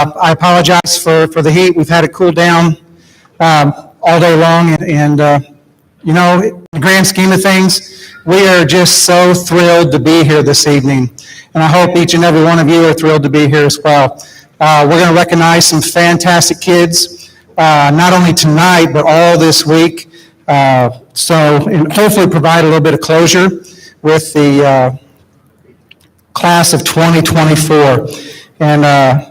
I apologize for the heat. We've had it cool down all day long, and you know, in the grand scheme of things, we are just so thrilled to be here this evening, and I hope each and every one of you are thrilled to be here as well. We're going to recognize some fantastic kids, not only tonight, but all this week, and hopefully provide a little bit of closure with the class of 2024, and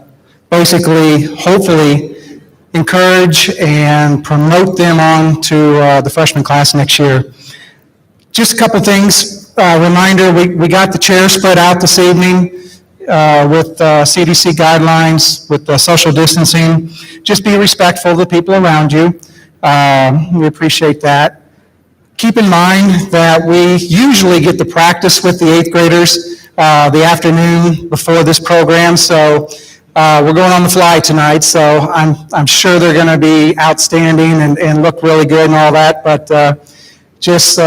basically, hopefully, encourage and promote them on to the freshman class next year. Just a couple things. Reminder, we got the chairs spread out this evening with CDC guidelines, with social distancing. Just be respectful of the people around you. We appreciate that. Keep in mind that we usually get to practice with the 8th graders the afternoon before this program, so we're going on the fly tonight, so I'm sure they're going to be outstanding and look really good and all that, but just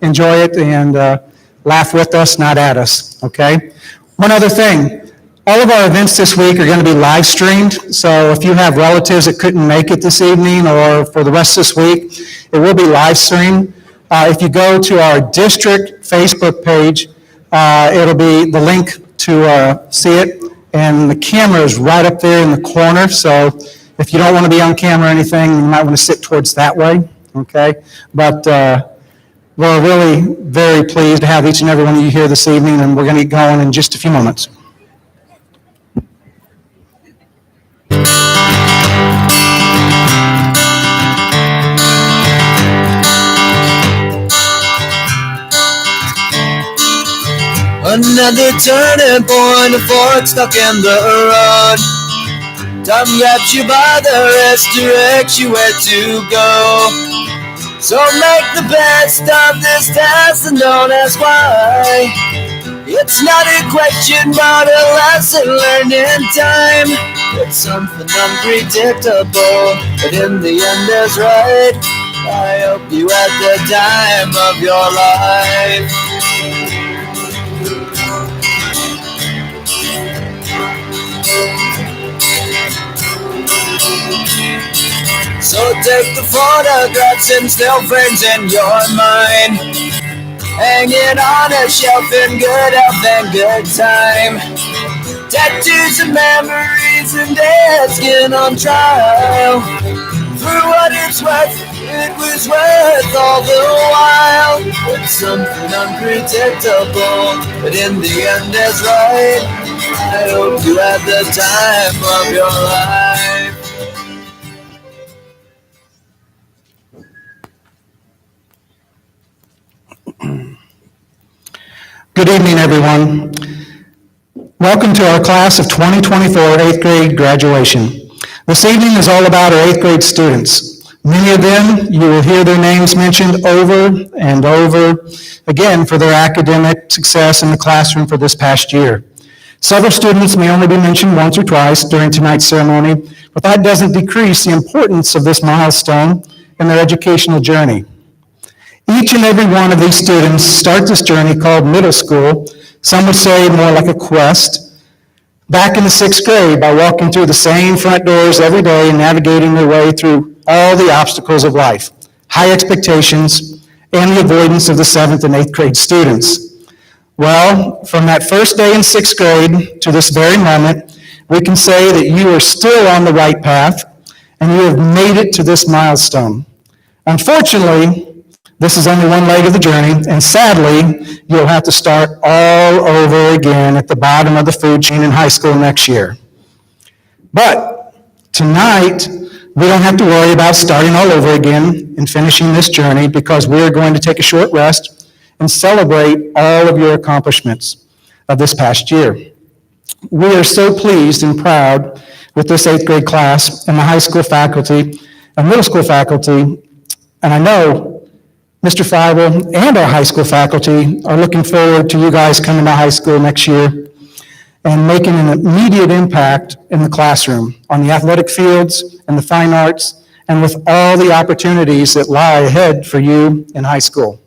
enjoy it and laugh with us, not at us, okay? One other thing, all of our events this week are going to be live streamed, so if you have relatives that couldn't make it this evening or for the rest of this week, it will be live streamed. If you go to our district Facebook page, it'll be the link to see it. And the camera is right up there in the corner, so if you don't want to be on camera or anything, you might want to sit towards that way, okay? But we're really very pleased to have each and every one of you here this evening, and we're going to get going in just a few moments. Another turning point, a fork stuck in the road. Time grabs you by the wrist, directs you where to go. So make the best of this test and don't ask why. It's not a question but a lesson learned in time. It's something unpredictable, but in the end is right. I hope you had the time of your life. So take the photographs and still frames in your mind, hanging on a shelf in good health and good time. Tattoos and memories and dead skin on trial. For what it's worth, it was worth all the while. It's something unpredictable, but in the end it's right. I hope you had the time of your life. Good evening, everyone. Welcome to our class of 2024 8th grade graduation. This evening is all about our 8th grade students. Many of them, you will hear their names mentioned over and over again for their academic success in the classroom for this past year. Several students may only be mentioned once or twice during tonight's ceremony, but that doesn't decrease the importance of this milestone in their educational journey. Each and every one of these students start this journey called middle school, some would say more like a quest, back in the 6th grade by walking through the same front doors every day and navigating their way through all the obstacles of life, high expectations, and the avoidance of the 7th and 8th grade students. Well, from that first day in 6th grade to this very moment, we can say that you are still on the right path and you have made it to this milestone. Unfortunately, this is only one leg of the journey, and sadly, you'll have to start all over again at the bottom of the food chain in high school next year. But tonight, we don't have to worry about starting all over again and finishing this journey because we're going to take a short rest and celebrate all of your accomplishments of this past year. We are so pleased and proud with this 8th grade class and the high school faculty and middle school faculty, and I know Mr. Feibel and our high school faculty are looking forward to you guys coming to high school next year and making an immediate impact in the classroom, on the athletic fields and the fine arts, and with all the opportunities that lie ahead for you in high school.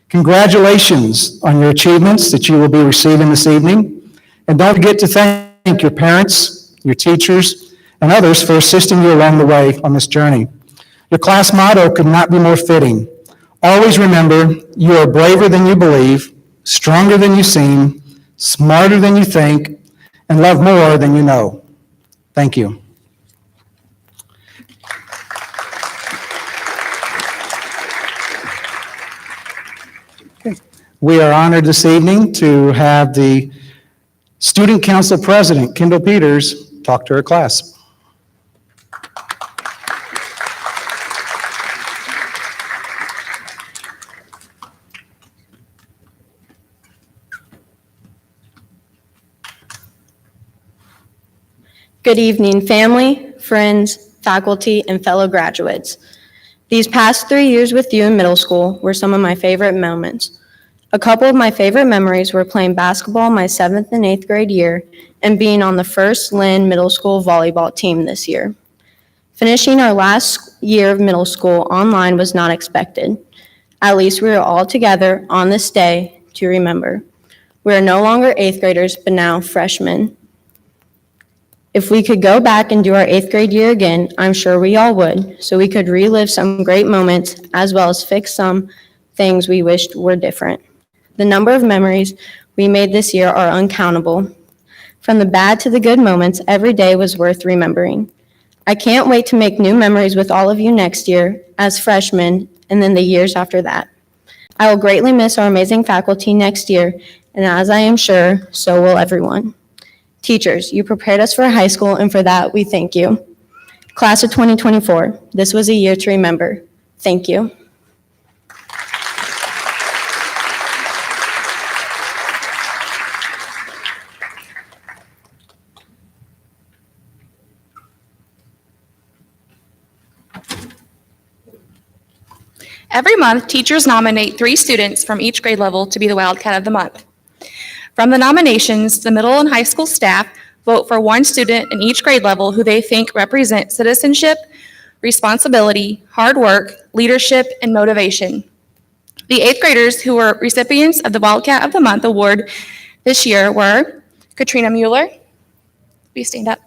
Congratulations on your achievements that you will be receiving this evening, and don't forget to thank your parents, your teachers, and others for assisting you along the way on this journey. Your class motto could not be more fitting. Always remember, you are braver than you believe, stronger than you seem, smarter than you think, and love more than you know. Thank you. We are honored this evening to have the Student Council President, Kendall Peters, talk to our class. Good evening, family, friends, faculty, and fellow graduates. These past 3 years with you in middle school were some of my favorite moments. A couple of my favorite memories were playing basketball my 7th and 8th grade year and being on the first Lynn Middle School volleyball team this year. Finishing our last year of middle school online was not expected. At least we were all together on this day to remember. We are no longer 8th graders, but now freshmen. If we could go back and do our 8th grade year again, I'm sure we all would, so we could relive some great moments as well as fix some things we wished were different. The number of memories we made this year are uncountable. From the bad to the good moments, every day was worth remembering. I can't wait to make new memories with all of you next year as freshmen and then the years after that. I will greatly miss our amazing faculty next year, and as I am sure, so will everyone. Teachers, you prepared us for high school, and for that, we thank you. Class of 2024, this was a year to remember. Thank you. Every month, teachers nominate 3 students from each grade level to be the Wildcat of the Month. From the nominations, the middle and high school staff vote for 1 student in each grade level who they think represent citizenship, responsibility, hard work, leadership, and motivation. The 8th graders who were recipients of the Wildcat of the Month award this year were Katrina Mueller. Please stand up.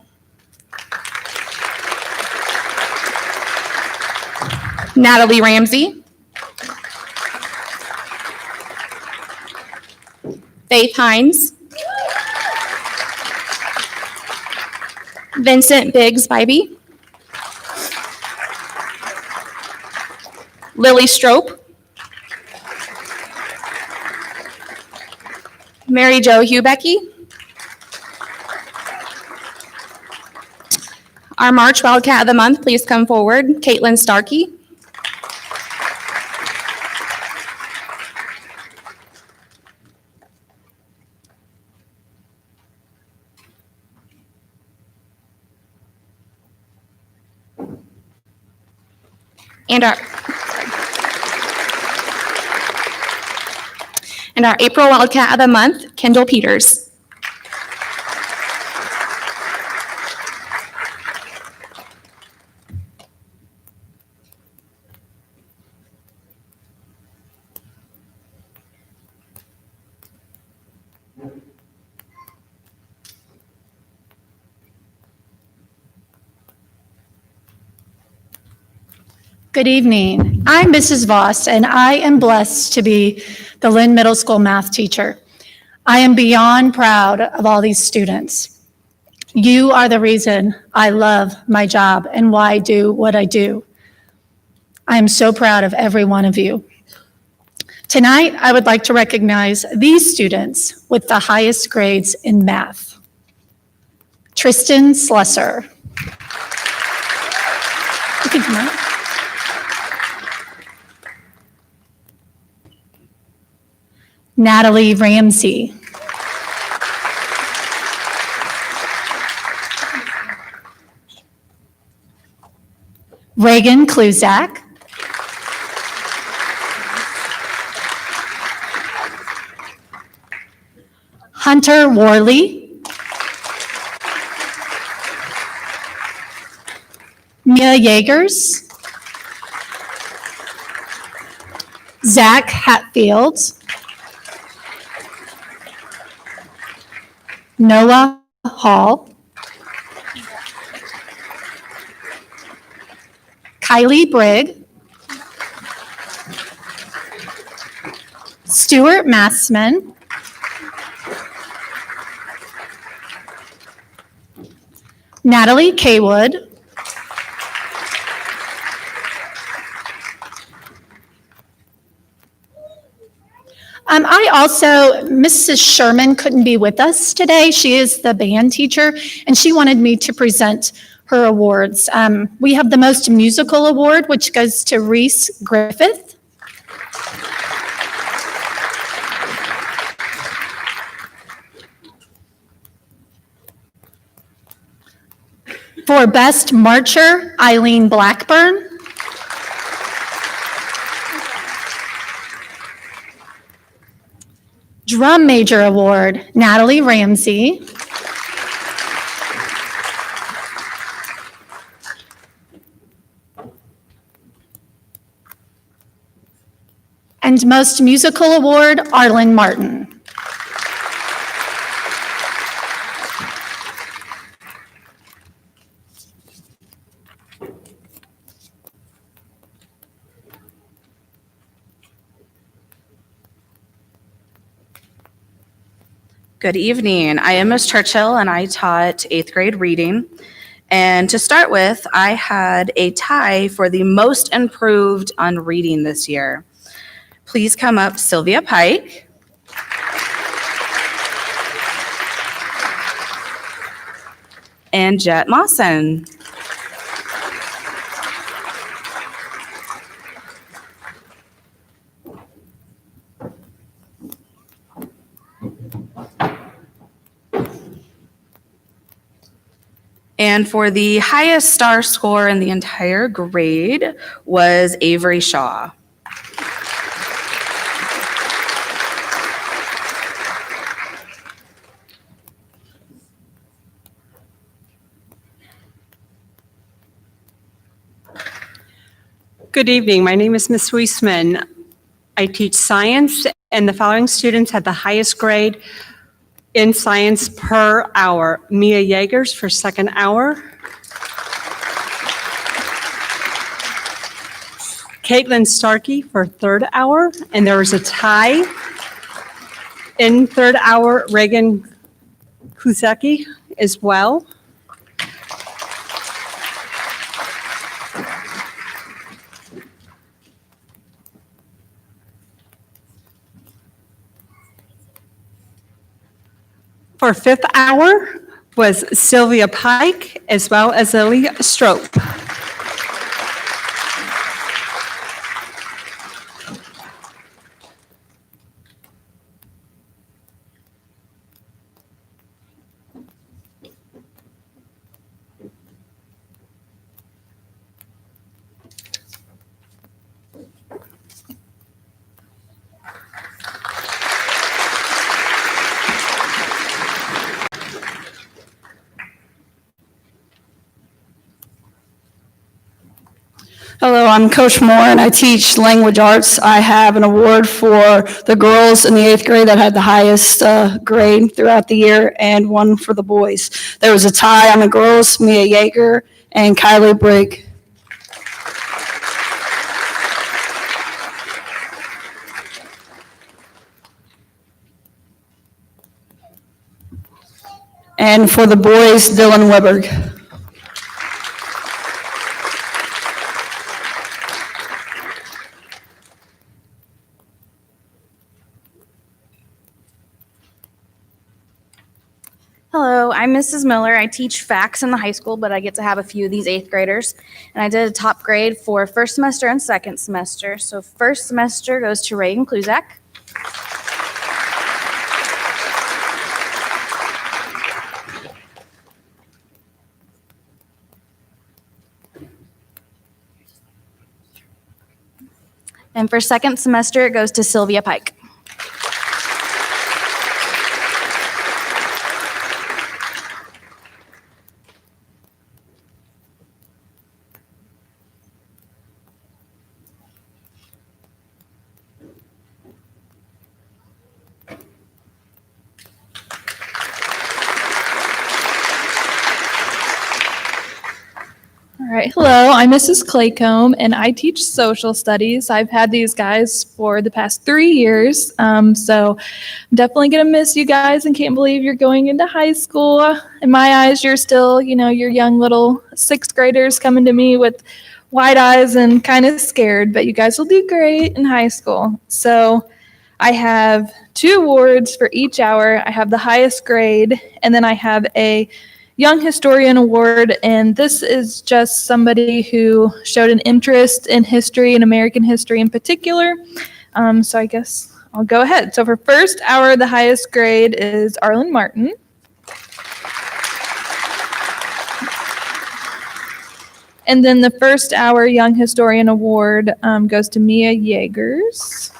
Natalie Ramsey. Faith Hines. Vincent Biggs Bybee. Lily Strope. Mary Jo Hubecky. Our March Wildcat of the Month, please come forward. Caitlin Starkey. And our April Wildcat of the Month, Kendall Peters. Good evening. I'm Mrs. Voss, and I am blessed to be the Lynn Middle School math teacher. I am beyond proud of all these students. You are the reason I love my job and why I do what I do. I am so proud of every one of you. Tonight, I would like to recognize these students with the highest grades in math. Tristan Slusser. You can come out. Natalie Ramsey. Reagan Kluzak. Hunter Worley. Mia Yeagers. Zach Hatfield. Noah Hall. Kylie Brigg, Stuart Massman, Natalie Kaywood, Mrs. Sherman couldn't be with us today. She is the band teacher, and she wanted me to present her awards. We have the Most Musical Award, which goes to Reese Griffith. For Best Marcher, Eileen Blackburn. Drum Major Award, Natalie Ramsey. And Most Musical Award, Arlen Martin. Good evening. I am Ms. Churchill and I taught 8th grade reading. And to start with, I had a tie for the most improved on reading this year. Please come up, Sylvia Pike. And Jet Mawson. And for the highest star score in the entire grade was Avery Shaw. Good evening. My name is Ms. Weisman. I teach science, and the following students had the highest grade in science per hour. Mia Yeagers for second hour. Caitlin Starkey for third hour, and there was a tie in third hour, Reagan Kuzecki as well. For fifth hour was Sylvia Pike as well as Lily Strope. Hello, I'm Coach Moore and I teach language arts. I have an award for the girls in the 8th grade that had the highest grade throughout the year and one for the boys. There was a tie on the girls, Mia Yeager and Kylie Brigg. And for the boys, Dylan Weberg. Hello, I'm Mrs. Miller. I teach facts in the high school, but I get to have a few of these 8th graders. And I did a top grade for first semester and second semester. So first semester goes to Reagan Kluzak. And for second semester, it goes to Sylvia Pike. All right. Hello, I'm Mrs. Claycomb, and I teach social studies. I've had these guys for the past 3 years, so I'm definitely going to miss you guys and can't believe you're going into high school. In my eyes, you're still, your young little sixth graders coming to me with wide eyes and kind of scared, but you guys will do great in high school. So I have 2 awards for each hour. I have the highest grade, and then I have a Young Historian Award, and this is just somebody who showed an interest in history and American history in particular. So I guess I'll go ahead. So for first hour, the highest grade is Arlen Martin. And then the first hour Young Historian Award goes to Mia Yeagers.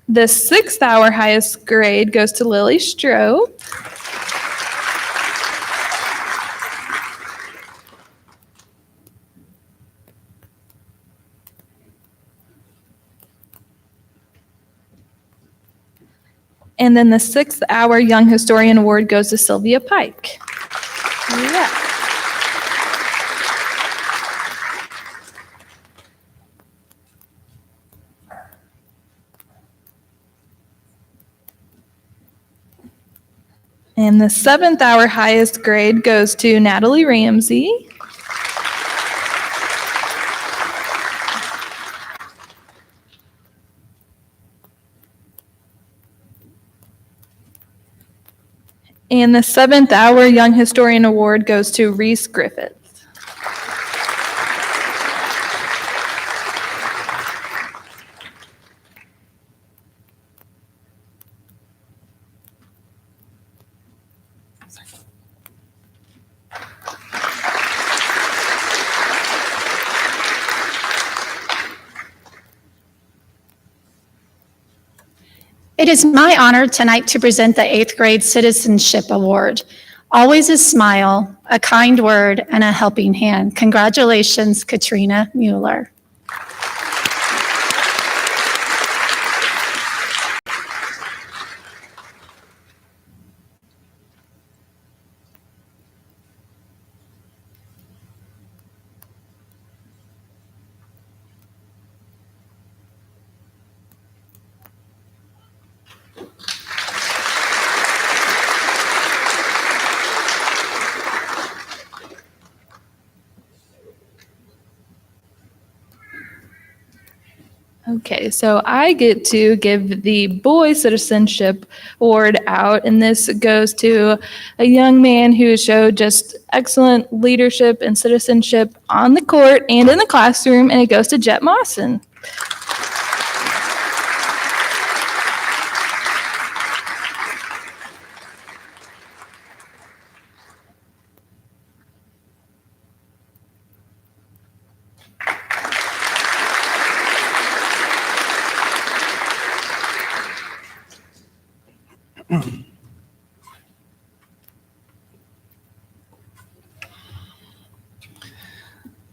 The 6th hour highest grade goes to Lily Stroh. And then the 6th hour Young Historian Award goes to Sylvia Pike. Yeah. And the 7th hour highest grade goes to Natalie Ramsey. And the 7th hour Young Historian Award goes to Reese Griffith. It is my honor tonight to present the 8th grade Citizenship Award. Always a smile, a kind word, and a helping hand. Congratulations, Katrina Mueller. Okay, so I get to give the Boy Citizenship Award out, and this goes to a young man who showed just excellent leadership and citizenship on the court and in the classroom, and it goes to Jet Mawson.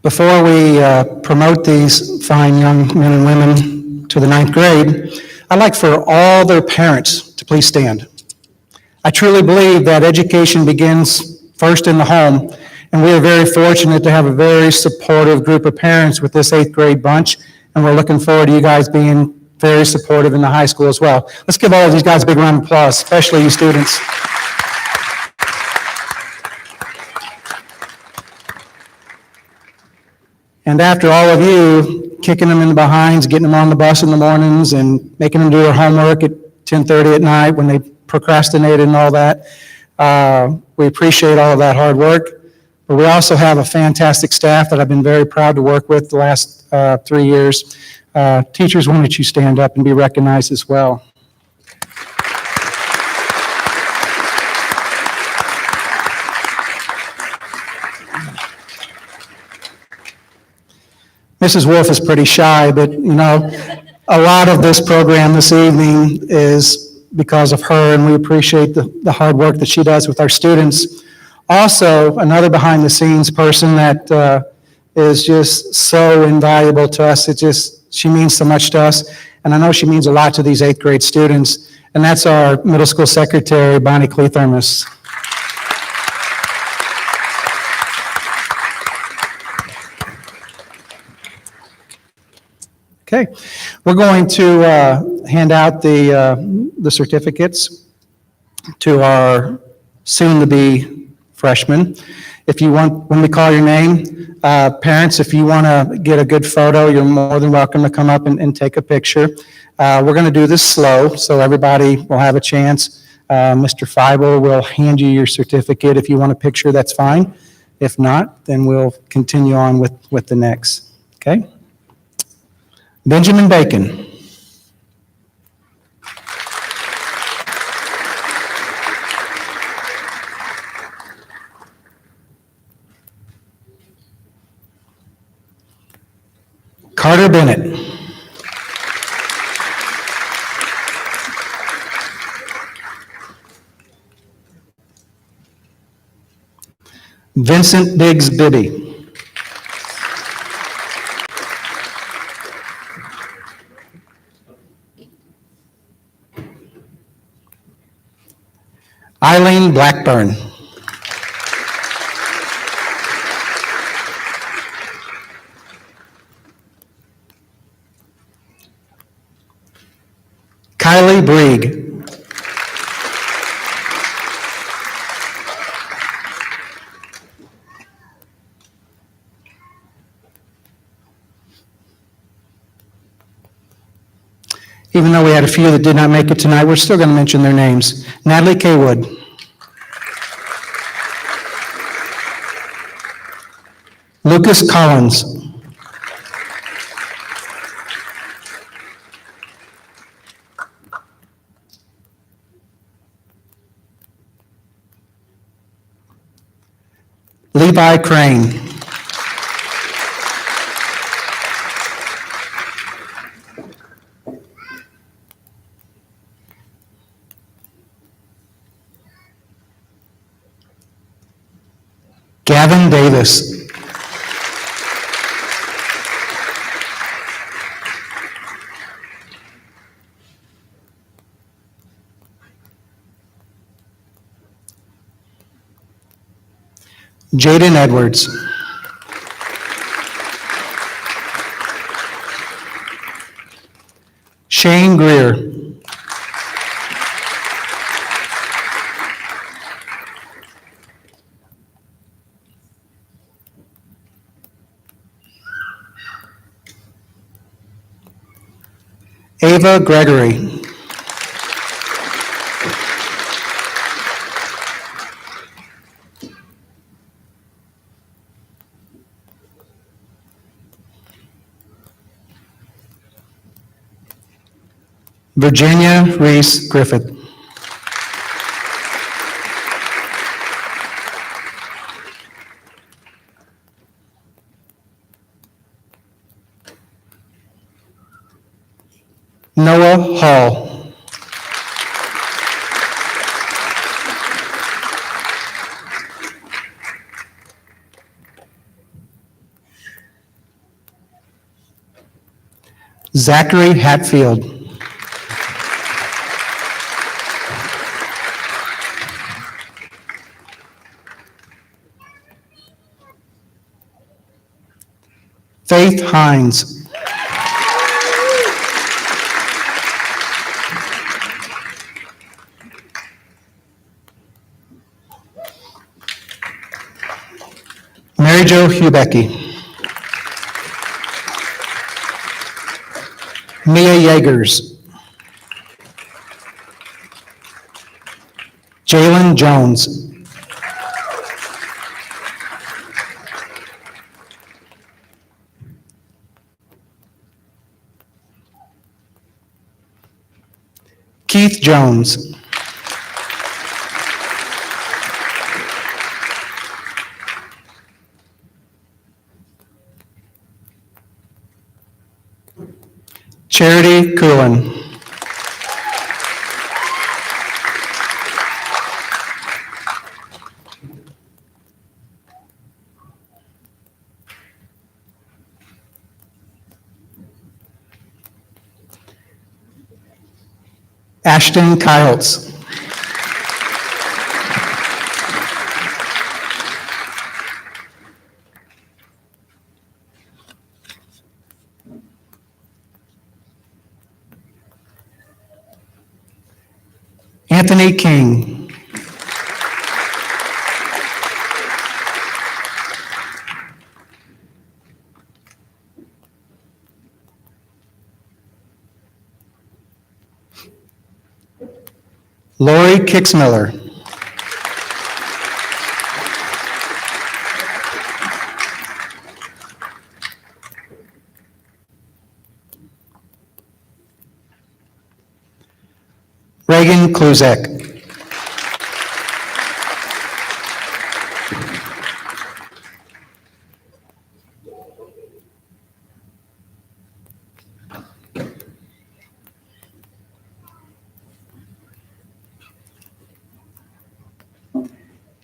Before we promote these fine young men and women to the 9th grade, I'd like for all their parents to please stand. I truly believe that education begins first in the home, and we are very fortunate to have a very supportive group of parents with this 8th grade bunch, and we're looking forward to you guys being very supportive in the high school as well. Let's give all of these guys a big round of applause, especially you students. And after all of you kicking them in the behinds, getting them on the bus in the mornings and making them do their homework at 10:30 at night when they procrastinated and all that, we appreciate all of that hard work. But we also have a fantastic staff that I've been very proud to work with the last 3 years. Teachers, why don't you stand up and be recognized as well? Mrs. Wolf is pretty shy, but a lot of this program this evening is because of her, and we appreciate the hard work that she does with our students. Also, another behind-the-scenes person that is just so invaluable to us. She means so much to us, and I know she means a lot to these 8th grade students, and that's our middle school secretary, Bonnie Clethermus. Okay, we're going to hand out the certificates to our soon-to-be freshmen. If you want, when we call your name, parents, if you want to get a good photo, you're more than welcome to come up and take a picture. We're going to do this slow, so everybody will have a chance. Mr. Feibel will hand you your certificate. If you want a picture, that's fine. If not, then we'll continue on with the next. Okay? Benjamin Bacon. Carter Bennett. Vincent Biggs Bibby. Eileen Blackburn. Kylie Brieg. Even though we had a few that did not make it tonight, we're still going to mention their names. Natalie Kaywood. Lucas Collins. Levi Crane. Gavin Davis. Jaden Edwards. Shane Greer. Ava Gregory. Virginia Reese Griffith. Noah Hall. Zachary Hatfield. Faith Hines. Mary Jo Hubecki. Mia Yeagers. Jalen Jones. Keith Jones. Charity Coolin. Ashton Kiles. Anthony King. Lori Kixmiller. Reagan Kluzek.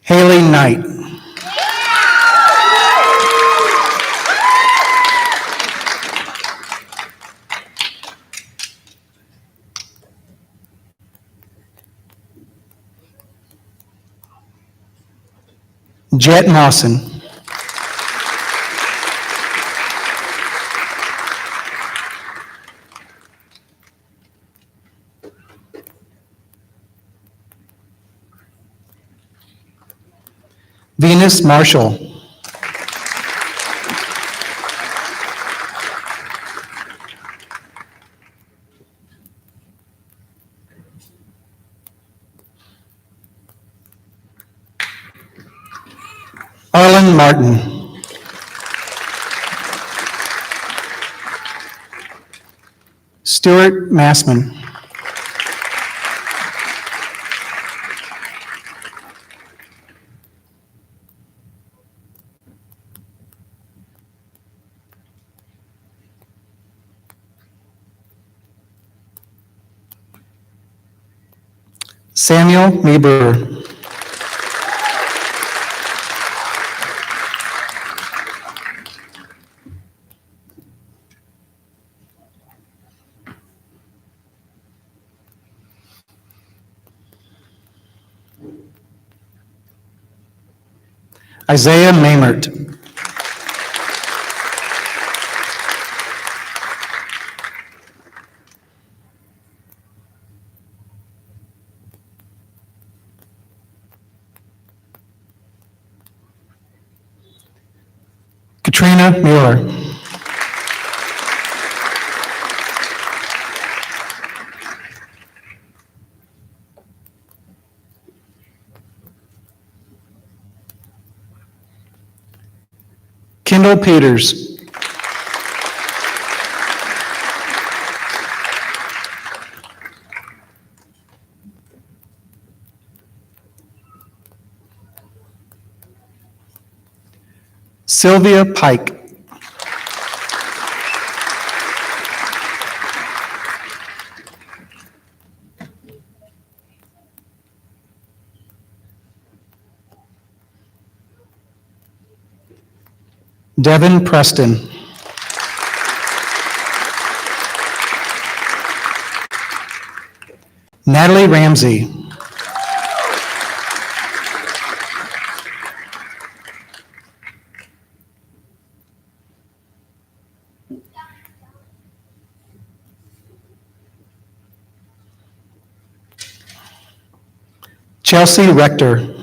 Haley Knight. Jet Mawson. Venus Marshall. Arlen Martin. Stuart Massman. Samuel Meeber. Isaiah Mamert. Katrina Mueller. Kendall Peters. Sylvia Pike. Devin Preston. Natalie Ramsey. Chelsea Rector.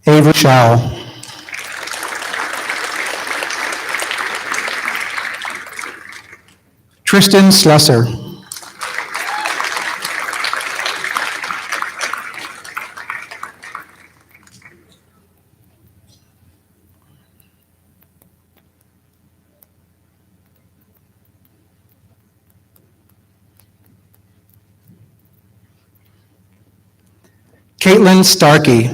Avery Shaw. Tristan Slusser. Caitlin Starkey.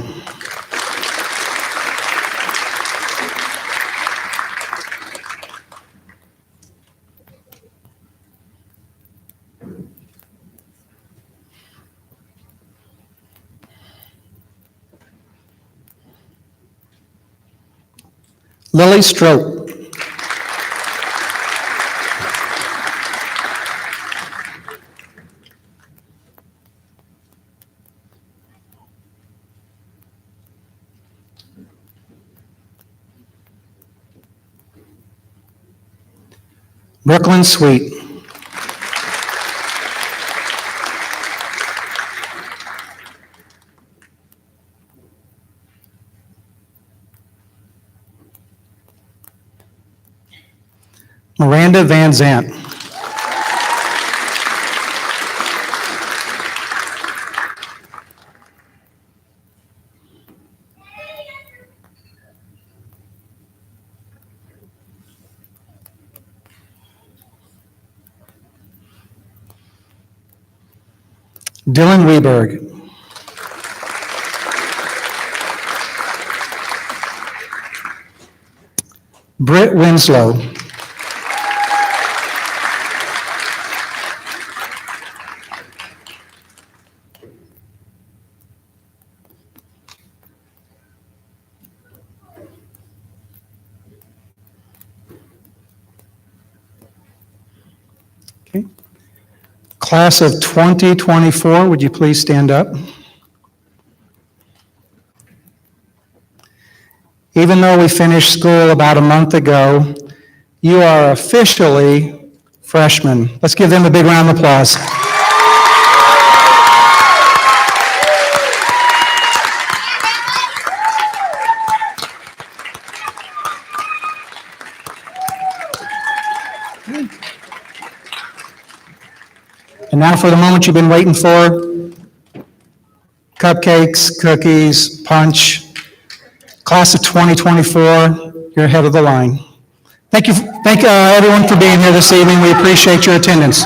Lily Strope. Brooklyn Sweet. Miranda Van Zant. Dylan Weberg. Britt Winslow. Okay. Class of 2024, would you please stand up? Even though we finished school about a month ago, you are officially freshmen. Let's give them a big round of applause. And now for the moment you've been waiting for. Cupcakes, cookies, punch. Class of 2024, you're ahead of the line. Thank everyone for being here this evening. We appreciate your attendance.